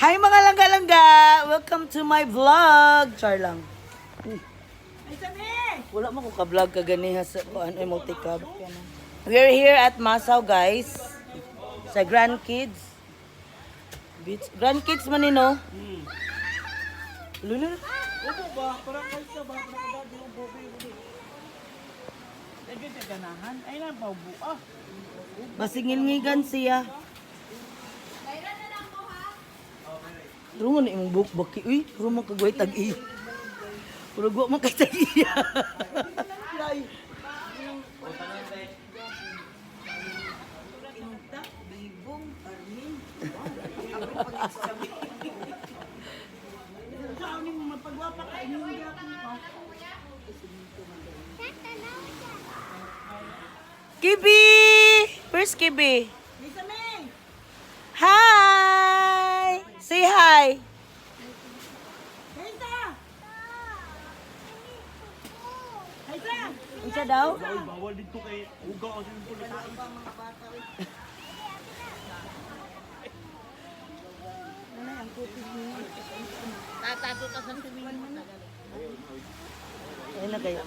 Hi mga langga-langga! Welcome to my vlog! Char lang. Wala mo ko ka-vlog kaganiha sa ano multi-cab. We're here at Masaw guys. Sa Grandkids. Beach. Grandkids man no? Lulu. Opo ba? Parang kayo sa ba? Parang kadadi yung bobe. Lagi sa ganahan. Ay na, paubuah. Basingil-ngigan siya. Pero nga na imong buhok baki. Uy, pero magkagway tag-i. Pero gwa magkatag-i. Kibi! Where's Kibi? Hi! Say hi! Isa daw? Bawal dito kay Uga o sino po na Ayun na kayo.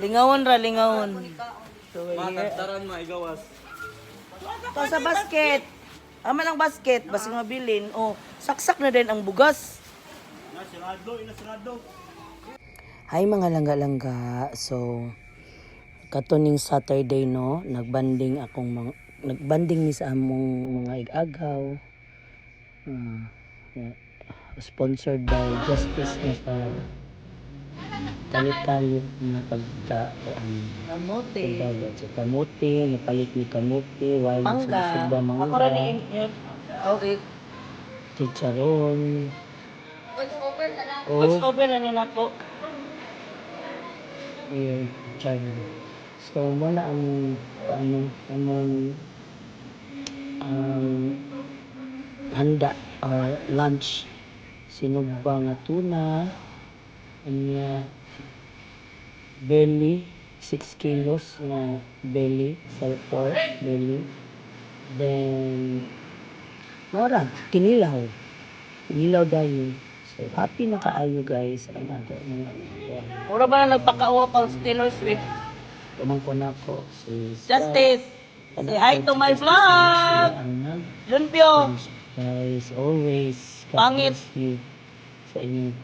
Lingawon ra, lingawon. So, we're here. Matagtaran maigawas. Ito sa basket. Aman ang basket, basing mabilin. Oh, saksak na din ang bugas. Nasirado, inasirado. Hi mga langga-langga. So, katuning Saturday no, nagbanding ni sa among mga ig-agaw. Sponsored by Justice na sa talit-talit na kamote. Sa kamote, napalit ni kamote, wild sa mangga. Okay. Chicharon. What's over na nila po? Weird China. So, wala ang handa or lunch. Sinugba nga tuna, belly, 6 kilos na belly, pork belly. Then, mora, kinilaw. Kinilaw dahil. So, happy na kaayo guys. Mura ba na nagpakauwa pang Taylor Swift? Tumang ko na ko. Justice! Say hi to my vlog! Junpyo! Guys, always Pangit. you sa inyong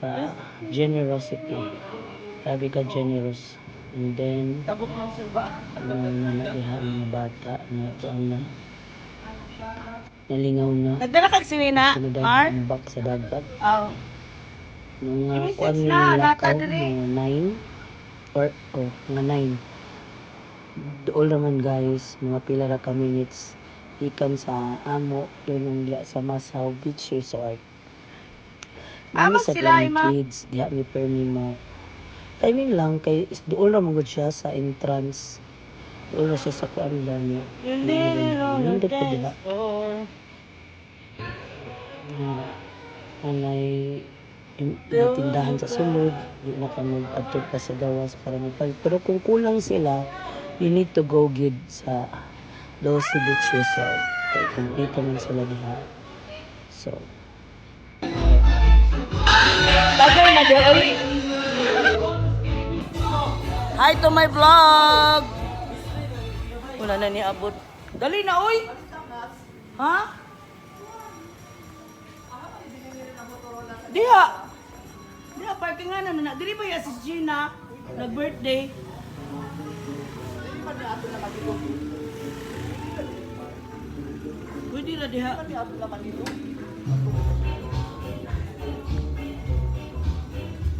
generosity. Sabi ka generous. And then, Tabok ng silba. nalihan ng bata na ito ang nalingaw na. Nagdala kag sinina, Art? Ang bak sa dagat. Oh. Nung Give me kuan six nila na, lakaw, nata diri. mga 9. Doon naman guys, mga pila ra ka minutes ikan sa amo doon ang diya sa Masaw Beach Resort. Amang Sa sila, Ima? kids, diya ni permi mo. Timing lang kay doon ra magud siya sa entrance. Doon ra siya sa kuan niya. Nindot ko diha. Anay tindahan sa sulod, di na ka mag-atog pa sa gawas para magpag. Pero kung kulang sila, you need to go good sa Dulce Beach Resort. Kaya complete naman sila diha. So, Bagay na di, oy. hi to my vlog! Wala na ni abot. Dali na, oy. Ha? Diha. Diha, parking nga na. Dili ba yung si Gina? Nag-birthday. Pwede na diha.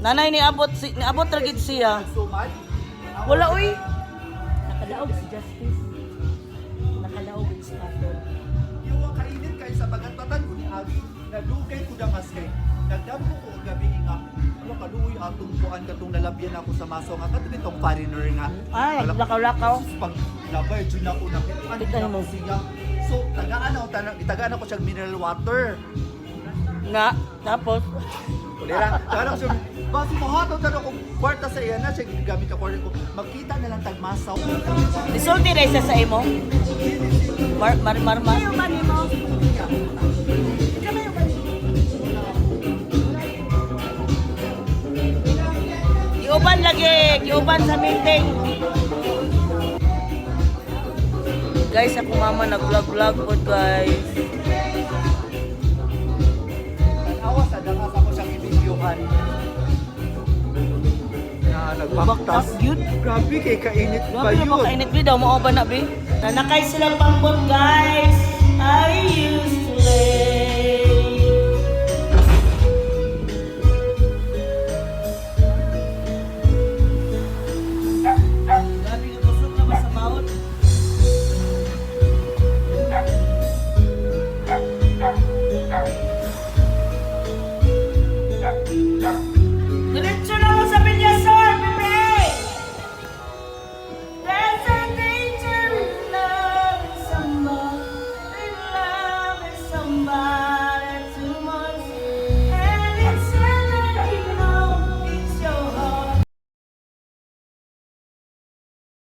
Nanay ni abot ra gid siya. Wala, oy. Nakadaog si Justice. Nakadaog si Pastor. Yung kainin kayo sa pagkatatan ko ni Abi, nagdugay ko damas kay. Nagdampo ko ang gabi nga. Ano kaluoy atong kuan katong nalabyan ako sa maso nga katong itong foreigner nga. Ay, lakaw-lakaw. Pag labay jud ako na Kita mo. siya. So tagaan ako siyang mineral water. Nga, tapos Kulira, tagaan ako siya. Basi mo hato tano ko kwarta sa iya na siya gigamit ka kwarta ko. Magkita na lang tagmasaw. isulti ra isa sa imo. Mar. Ayaw man mo. Giuban lagi, giuban sa meeting. Guys, ako mama nag-vlog po guys. Awas sa dangas ako siyang ibigyohan. Na nagbaktas. Yun. Grabe kay kainit ba Grabe na yun? makainit bi daw mo ba na bi? Nanakay silang pambot guys.